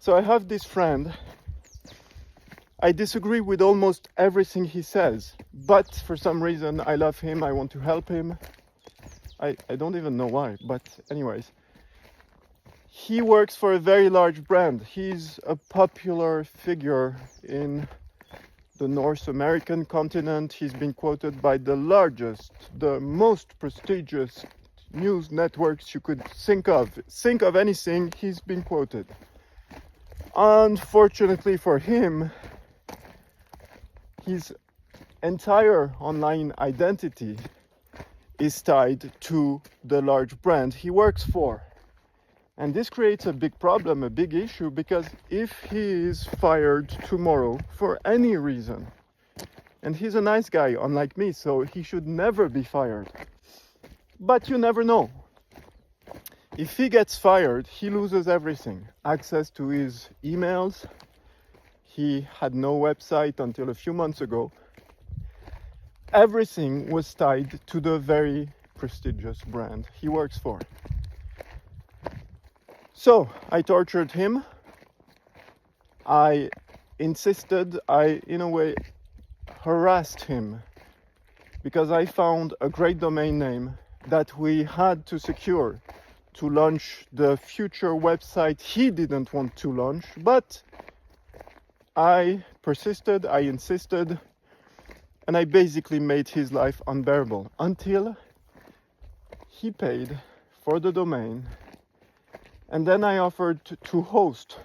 So I have this friend. I disagree with almost everything he says, but for some reason I love him, I want to help him. I don't even know why, but anyways. He works for a very large brand. He's a popular figure in the North American continent. He's been quoted by the largest, the most prestigious news networks you could think of. Think of anything, he's been quoted. Unfortunately for him, his entire online identity is tied to the large brand he works for. And this creates a big problem, a big issue, because if he is fired tomorrow for any reason, and he's a nice guy, unlike me, so he should never be fired. But you never know. If he gets fired, he loses everything. Access to his emails. He had no website until a few months ago. Everything was tied to the very prestigious brand he works for. So I tortured him. I insisted, in a way, harassed him, because I found a great domain name that we had to secure to launch the future website he didn't want to launch, but I persisted, I insisted, and I basically made his life unbearable until he paid for the domain. And then I offered to host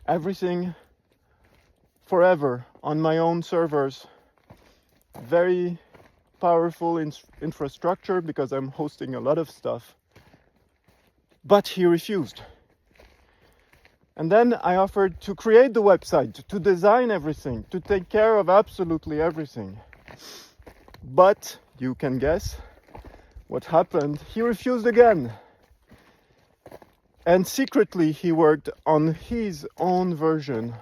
everything forever on my own servers. Very powerful infrastructure, because I'm hosting a lot of stuff. But he refused. And then I offered to create the website, to design everything, to take care of absolutely everything. But you can guess what happened. He refused again. And secretly he worked on his own version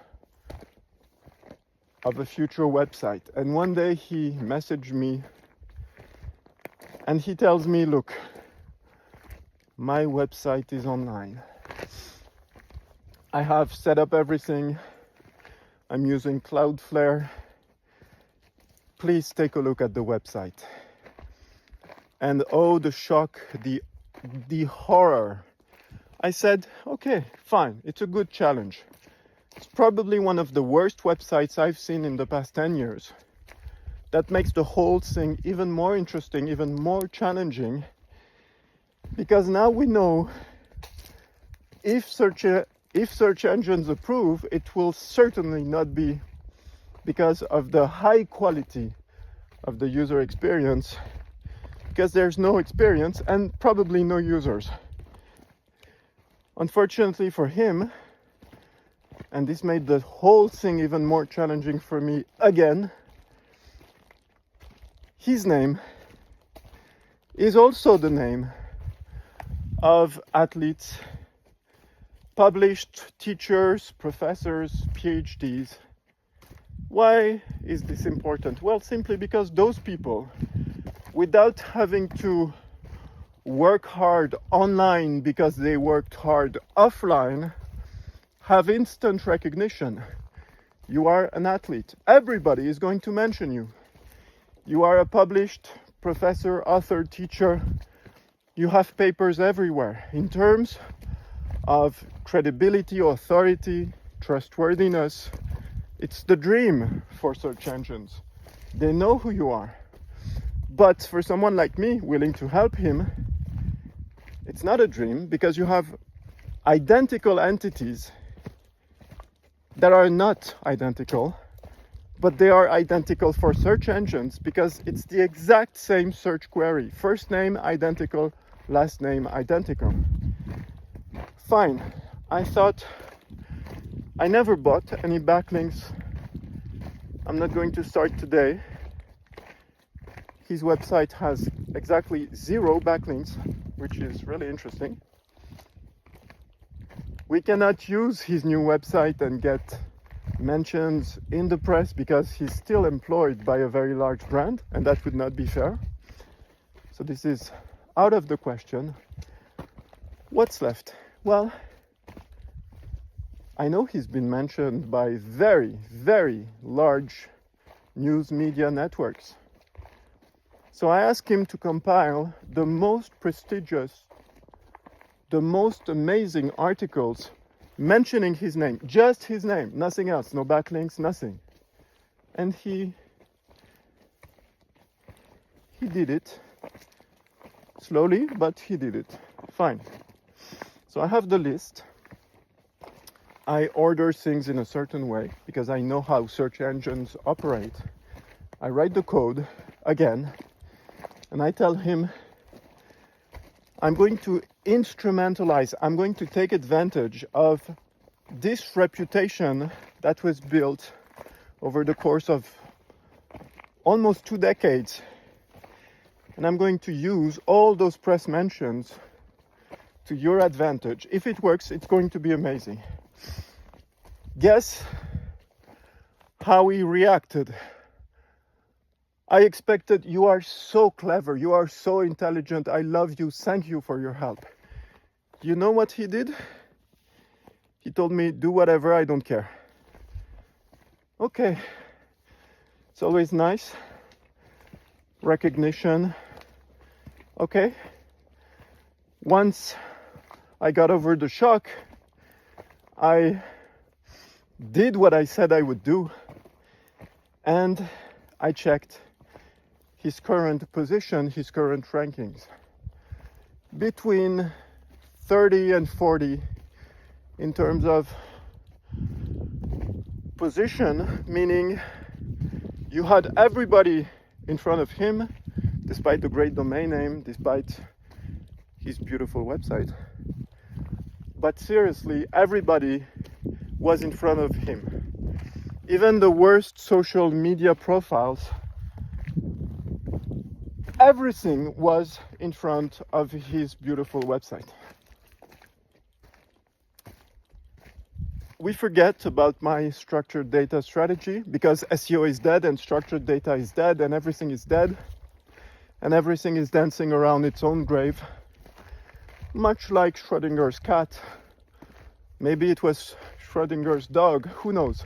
of a future website. And one day he messaged me and he tells me, look, my website is online. I have set up everything. I'm using Cloudflare. Please take a look at the website. And oh, the shock, the horror. I said, okay, fine, it's a good challenge. It's probably one of the worst websites I've seen in the past 10 years. That makes the whole thing even more interesting, even more challenging, because now we know if search engines approve, it will certainly not be because of the high quality of the user experience, because there's no experience and probably no users. Unfortunately for him, and this made the whole thing even more challenging for me again, his name is also the name of athletes, published teachers, professors, PhDs. Why is this important? Well, simply because those people, without having to work hard online because they worked hard offline, have instant recognition. You are an athlete. Everybody is going to mention you. You are a published professor, author, teacher. You have papers everywhere. In terms of credibility, authority, trustworthiness, it's the dream for search engines. They know who you are. But for someone like me, willing to help him, it's not a dream, because you have identical entities that are not identical, but they are identical for search engines because it's the exact same search query. First name identical, last name identical. Fine. I thought I never bought any backlinks. I'm not going to start today. His website has exactly 0 backlinks, which is really interesting. We cannot use his new website and get mentions in the press because he's still employed by a very large brand, and that would not be fair. So this is out of the question. What's left? Well, I know he's been mentioned by very, very large news media networks. So I asked him to compile the most prestigious, the most amazing articles mentioning his name, just his name, nothing else, no backlinks, nothing. And he did it slowly, but he did it. Fine. So I have the list. I order things in a certain way because I know how search engines operate. I write the code again, and I tell him I'm going to instrumentalize, I'm going to take advantage of this reputation that was built over the course of almost 2 decades. And I'm going to use all those press mentions to your advantage. If it works, it's going to be amazing. Guess how he reacted. I expected, you are so clever, you are so intelligent, I love you, thank you for your help. You know what he did? He told me, do whatever, I don't care. Okay, it's always nice. Recognition. Okay. Once I got over the shock, I did what I said I would do, and I checked his current position, his current rankings. Between 30 and 40 in terms of position, meaning you had everybody in front of him, despite the great domain name, despite his beautiful website. But seriously, everybody was in front of him. Even the worst social media profiles, everything was in front of his beautiful website. We forget about my structured data strategy because SEO is dead and structured data is dead and everything is dead and everything is dancing around its own grave, much like Schrodinger's cat. Maybe it was Schrodinger's dog, who knows?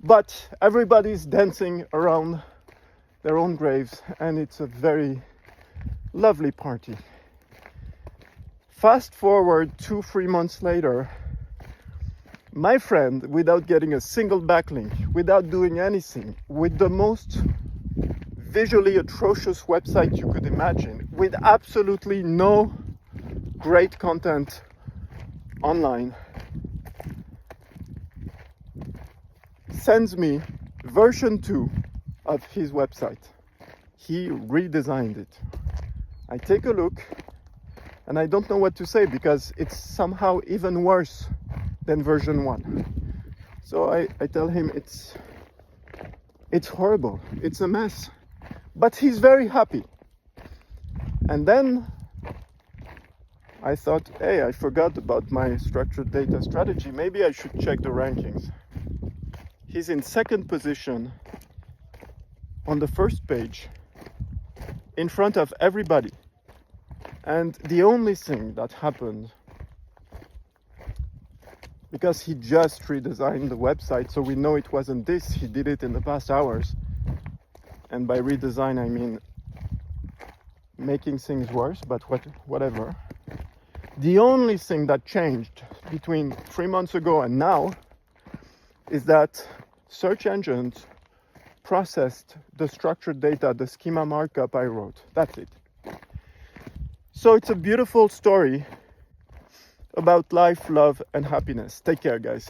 But everybody's dancing around their own graves, and it's a very lovely party. Fast forward 2-3 months later, my friend, without getting a single backlink, without doing anything, with the most visually atrocious website you could imagine, with absolutely no great content online, sends me version 2 of his website. He redesigned it. I take a look and I don't know what to say because it's somehow even worse than version 1. So I tell him it's horrible, it's a mess. But he's very happy. And then I thought, hey, I forgot about my structured data strategy. Maybe I should check the rankings. He's in second position on the first page in front of everybody. And the only thing that happened, because he just redesigned the website, so we know it wasn't this, he did it in the past hours. And by redesign, I mean making things worse, but whatever. The only thing that changed between 3 months ago and now is that search engines processed the structured data, the schema markup I wrote. That's it. So it's a beautiful story about life, love, and happiness. Take care, guys.